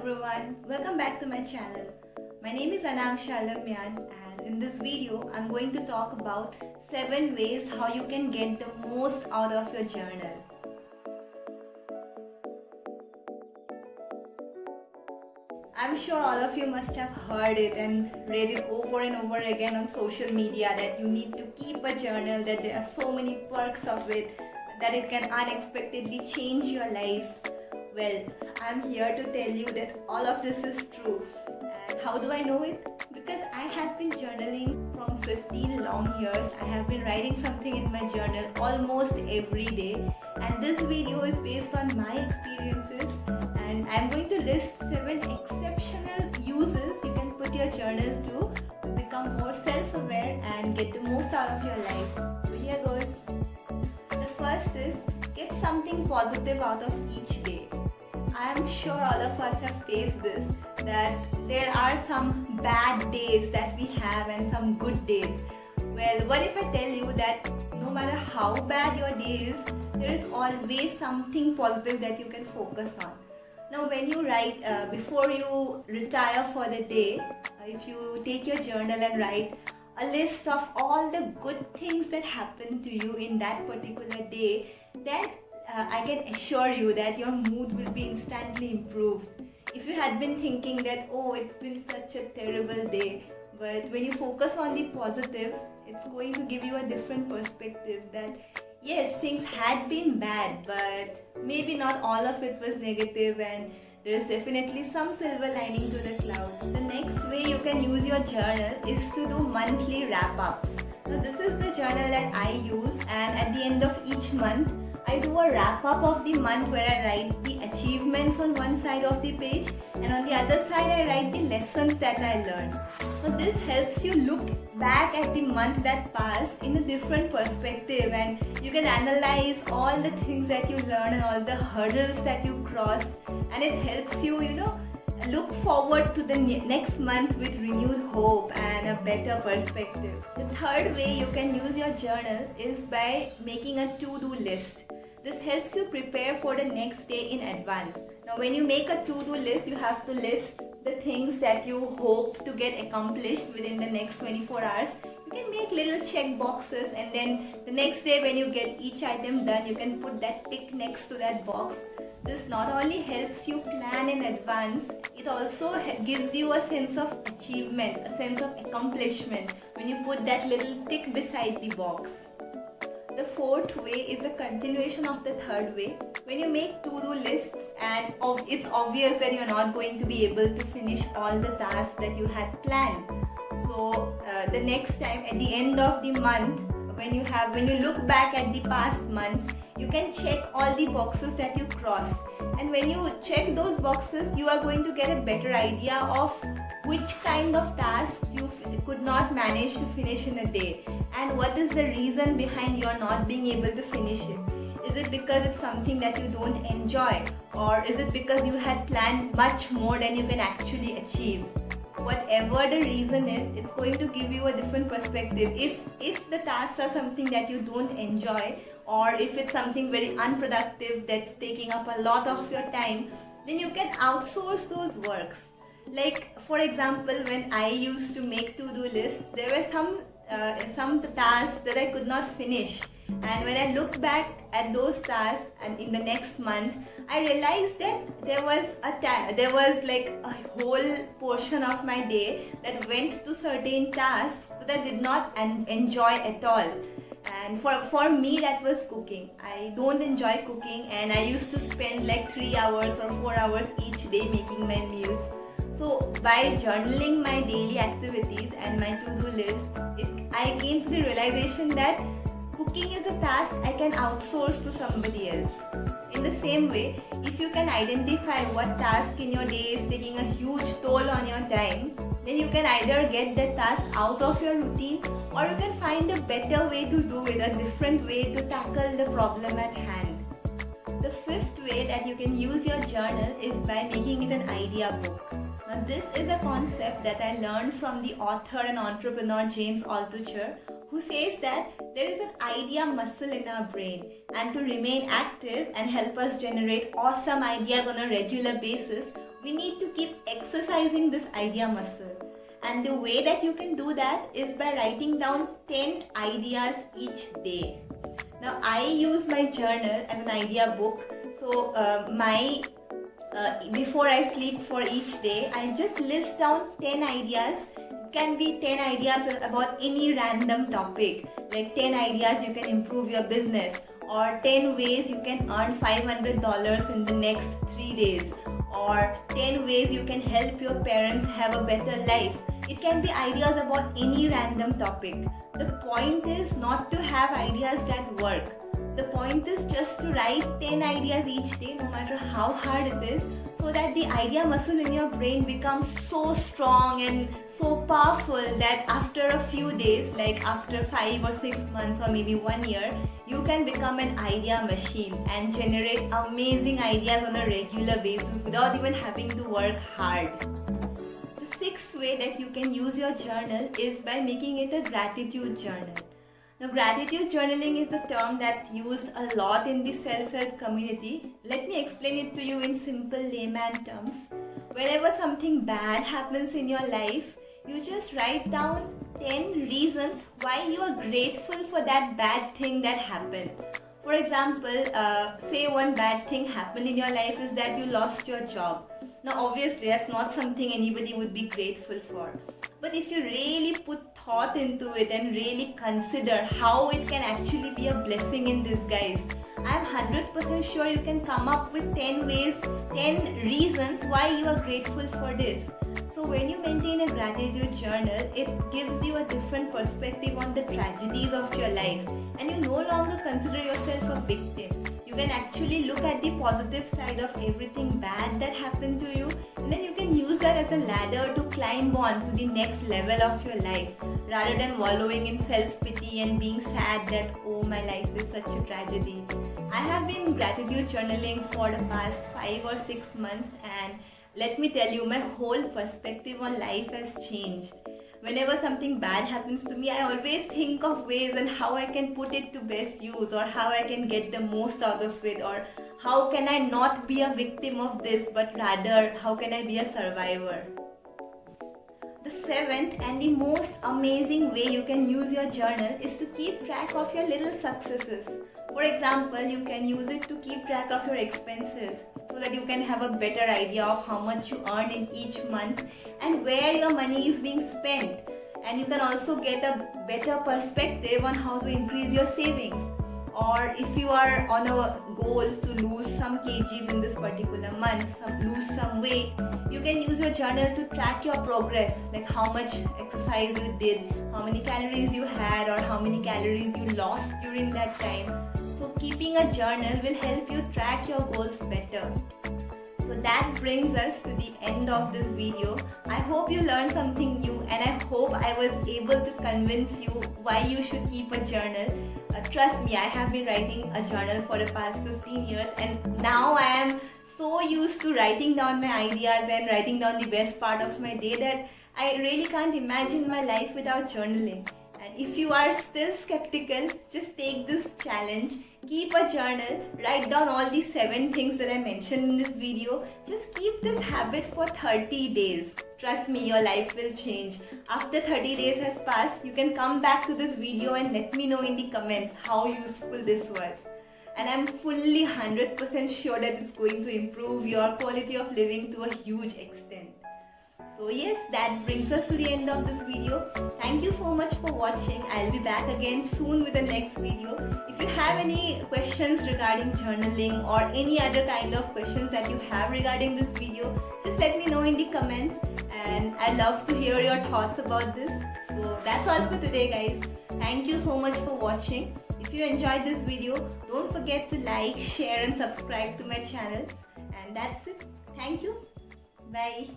everyone, welcome back to my channel. My name is Anaksha Alamyan and in this video I'm going to talk about 7 ways how you can get the most out of your journal. I'm sure all of you must have heard it and read it over and over again on social media that you need to keep a journal, that there are so many perks of it, that it can unexpectedly change your life. Well, I'm here to tell you that all of this is true. And how do I know it? Because I have been journaling from 15 long years. I have been writing something in my journal almost every day. And this video is based on my experiences. And I'm going to list 7 exceptional uses you can put your journal to become more self-aware and get the most out of your life. So here goes. The first is get something positive out of each day. I am sure all of us have faced this, that there are some bad days that we have and some good days. Well, what if I tell you that no matter how bad your day is, there is always something positive that you can focus on. Now when you write, before you retire for the day, if you take your journal and write a list of all the good things that happened to you in that particular day, then I can assure you that your mood will be instantly improved. If you had been thinking that, oh, it's been such a terrible day, but when you focus on the positive, it's going to give you a different perspective that yes, things had been bad, but maybe not all of it was negative and there is definitely some silver lining to the cloud. The next way you can use your journal is to do monthly wrap-ups. So this is the journal that I use, and at the end of each month, I do a wrap-up of the month where I write the achievements on one side of the page and on the other side I write the lessons that I learned. So this helps you look back at the month that passed in a different perspective, and you can analyze all the things that you learned and all the hurdles that you crossed, and it helps you, look forward to the next month with renewed hope and a better perspective. The third way you can use your journal is by making a to-do list. This helps you prepare for the next day in advance. Now when you make a to-do list, you have to list the things that you hope to get accomplished within the next 24 hours. You can make little check boxes, and then the next day when you get each item done, you can put that tick next to that box. This not only helps you plan in advance, it also gives you a sense of achievement, a sense of accomplishment when you put that little tick beside the box. The fourth way is a continuation of the third way. When you make to-do lists and it's obvious that you're not going to be able to finish all the tasks that you had planned. So the next time at the end of the month, when you look back at the past months, you can check all the boxes that you crossed. And when you check those boxes, you are going to get a better idea of which kind of tasks you could not manage to finish in a day, and what is the reason behind your not being able to finish it. Is it because it's something that you don't enjoy, or is it because you had planned much more than you can actually achieve? Whatever the reason is, it's going to give you a different perspective. If the tasks are something that you don't enjoy, or if it's something very unproductive that's taking up a lot of your time, then you can outsource those works. Like for example, when I used to make to-do lists, there were some tasks that I could not finish, and when I look back at those tasks and in the next month, I realized that there was like a whole portion of my day that went to certain tasks that I did not enjoy at all. And for me, that was cooking. I don't enjoy cooking, and I used to spend like 3 hours or 4 hours each day making my meals. So by journaling my daily activities and my to-do lists, I came to the realization that cooking is a task I can outsource to somebody else. In the same way, if you can identify what task in your day is taking a huge toll on your time, then you can either get that task out of your routine, or you can find a better way to do it, a different way to tackle the problem at hand. The fifth way that you can use your journal is by making it an idea book. Now this is a concept that I learned from the author and entrepreneur James Altucher, who says that there is an idea muscle in our brain, and to remain active and help us generate awesome ideas on a regular basis, we need to keep exercising this idea muscle. And the way that you can do that is by writing down 10 ideas each day. Now I use my journal as an idea book. So before I sleep for each day, I just list down 10 ideas. It can be 10 ideas about any random topic, like 10 ideas you can improve your business, or 10 ways you can earn $500 in the next 3 days, or 10 ways you can help your parents have a better life. It can be ideas about any random topic. The point is not to have ideas that work. The point is just to write 10 ideas each day, no matter how hard it is, so that the idea muscle in your brain becomes so strong and so powerful that after a few days, like after 5 or 6 months or maybe 1 year, you can become an idea machine and generate amazing ideas on a regular basis without even having to work hard. The sixth way that you can use your journal is by making it a gratitude journal. Now, gratitude journaling is a term that's used a lot in the self-help community. Let me explain it to you in simple layman terms. Whenever something bad happens in your life, you just write down 10 reasons why you are grateful for that bad thing that happened. For example, say one bad thing happened in your life is that you lost your job. Now obviously that's not something anybody would be grateful for. But if you really put thought into it and really consider how it can actually be a blessing in disguise, I'm 100% sure you can come up with 10 ways, 10 reasons why you are grateful for this. So when you maintain a gratitude journal, it gives you a different perspective on the tragedies of your life, and you no longer consider yourself a victim. You can actually look at the positive side of everything bad that happened to you, and then you can use that as a ladder to climb on to the next level of your life, rather than wallowing in self-pity and being sad that, oh, my life is such a tragedy. I have been gratitude journaling for the past 5 or 6 months, and let me tell you, my whole perspective on life has changed. Whenever something bad happens to me, I always think of ways and how I can put it to best use, or how I can get the most out of it, or how can I not be a victim of this, but rather how can I be a survivor. The seventh and the most amazing way you can use your journal is to keep track of your little successes. For example, you can use it to keep track of your expenses so that you can have a better idea of how much you earn in each month and where your money is being spent. And you can also get a better perspective on how to increase your savings. Or if you are on a goal to lose some kgs in this particular month, lose some weight, you can use your journal to track your progress, like how much exercise you did, how many calories you had, or how many calories you lost during that time. So keeping a journal will help you track your goals better. So that brings us to the end of this video. I hope you learned something new, and I hope I was able to convince you why you should keep a journal. Trust me, I have been writing a journal for the past 15 years, and now I am so used to writing down my ideas and writing down the best part of my day that I really can't imagine my life without journaling. And if you are still skeptical, just take this challenge. Keep a journal, write down all the 7 things that I mentioned in this video. Just keep this habit for 30 days. Trust me, your life will change. After 30 days has passed, you can come back to this video and let me know in the comments how useful this was. And I'm fully 100% sure that it's going to improve your quality of living to a huge extent. So yes, that brings us to the end of this video. Thank you so much for watching. I'll be back again soon with the next video. If you have any questions regarding journaling or any other kind of questions that you have regarding this video, just let me know in the comments, and I'd love to hear your thoughts about this. So that's all for today, guys. Thank you so much for watching. If you enjoyed this video, don't forget to like, share and subscribe to my channel. And that's it. Thank you. Bye.